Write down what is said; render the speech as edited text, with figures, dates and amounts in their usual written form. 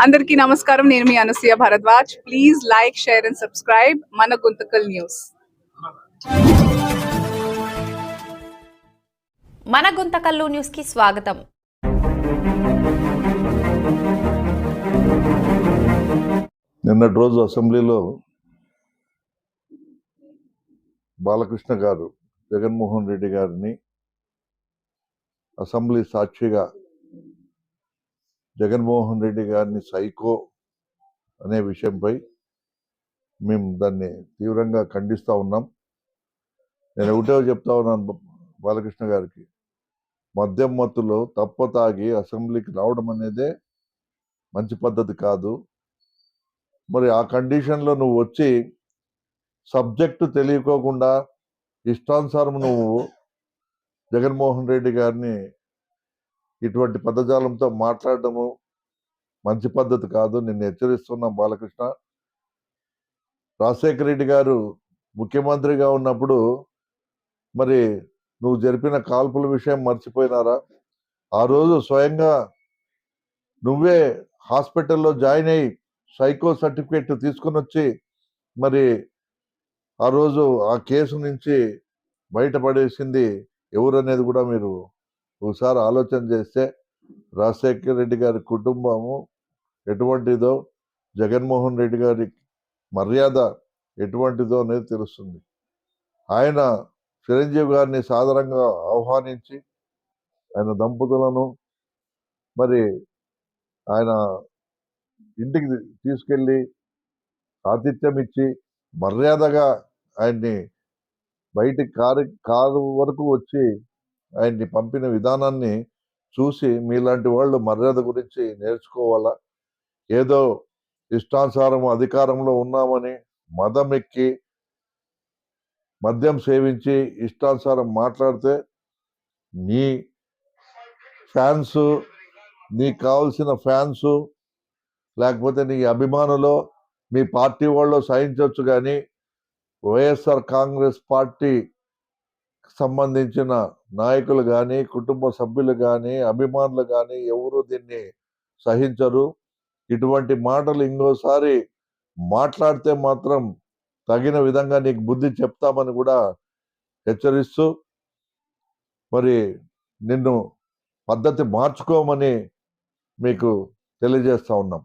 అందరికీ నమస్కారం. నేను మీ Anasuya Bharadwaj. Please like, share and subscribe మన గుంతకల్ న్యూస్. మన గుంతకల్లు న్యూస్ కి స్వాగతం. నిన్నటి రోజు అసెంబ్లీలో బాలకృష్ణ గారు జగన్మోహన్ రెడ్డి గారిని అసెంబ్లీ సాక్షిగా జగన్మోహన్ రెడ్డి గారిని సైకో అనే విషయంపై మేము దాన్ని తీవ్రంగా ఖండిస్తూ ఉన్నాం. నేను ఒకటే చెప్తా ఉన్నాను బాలకృష్ణ గారికి, మద్యం మత్తులో తప్ప తాగి అసెంబ్లీకి రావడం అనేదే మంచి పద్ధతి కాదు. మరి ఆ కండిషన్లో నువ్వు వచ్చి సబ్జెక్టు తెలియకోకుండా ఇష్టానుసారం నువ్వు జగన్మోహన్ రెడ్డి గారిని ఇటువంటి పదజాలంతో మాట్లాడటము మంచి పద్ధతి కాదు. నిన్ను హెచ్చరిస్తున్నా బాలకృష్ణ. రాజశేఖర రెడ్డి గారు ముఖ్యమంత్రిగా ఉన్నప్పుడు మరి నువ్వు జరిపిన కాల్పుల విషయం మర్చిపోయినారా? ఆ రోజు స్వయంగా నువ్వే హాస్పిటల్లో జాయిన్ అయ్యి సైకో సర్టిఫికేట్ తీసుకుని వచ్చి మరి ఆ రోజు ఆ కేసు నుంచి బయటపడేసింది ఎవరనేది కూడా మీరు ఒకసారి ఆలోచన చేస్తే రాజశేఖర రెడ్డి గారి కుటుంబము ఎటువంటిదో, జగన్మోహన్ రెడ్డి గారి మర్యాద ఎటువంటిదో అనేది తెలుస్తుంది. ఆయన చిరంజీవి గారిని సాదరంగా ఆహ్వానించి ఆయన దంపతులను మరి ఆయన ఇంటికి తీసుకెళ్ళి ఆతిథ్యం ఇచ్చి మర్యాదగా ఆయన్ని బయటికి కారు వరకు వచ్చి ఆయన్ని పంపిన విధానాన్ని చూసి మీలాంటి వాళ్ళు మర్యాద గురించి నేర్చుకోవాలా. ఏదో ఇష్టానుసారం అధికారంలో ఉన్నామని మదం ఎక్కి మద్యం సేవించి ఇష్టానుసారం మాట్లాడితే నీ ఫ్యాన్స్, నీకు కావాల్సిన ఫ్యాన్స్ లేకపోతే నీ అభిమానులు మీ పార్టీ వాళ్ళు సహించవచ్చు, కానీ వైఎస్ఆర్ కాంగ్రెస్ పార్టీ సంబంధించిన నాయకులు కానీ, కుటుంబ సభ్యులు కానీ, అభిమానులు కానీ ఎవరు దీన్ని సహించరు. ఇటువంటి మాటలు ఇంకోసారి మాట్లాడితే మాత్రం తగిన విధంగా నీకు బుద్ధి చెప్తామని కూడా హెచ్చరిస్తూ మరి నిన్ను పద్ధతి మార్చుకోమని మీకు తెలియజేస్తా ఉన్నాం.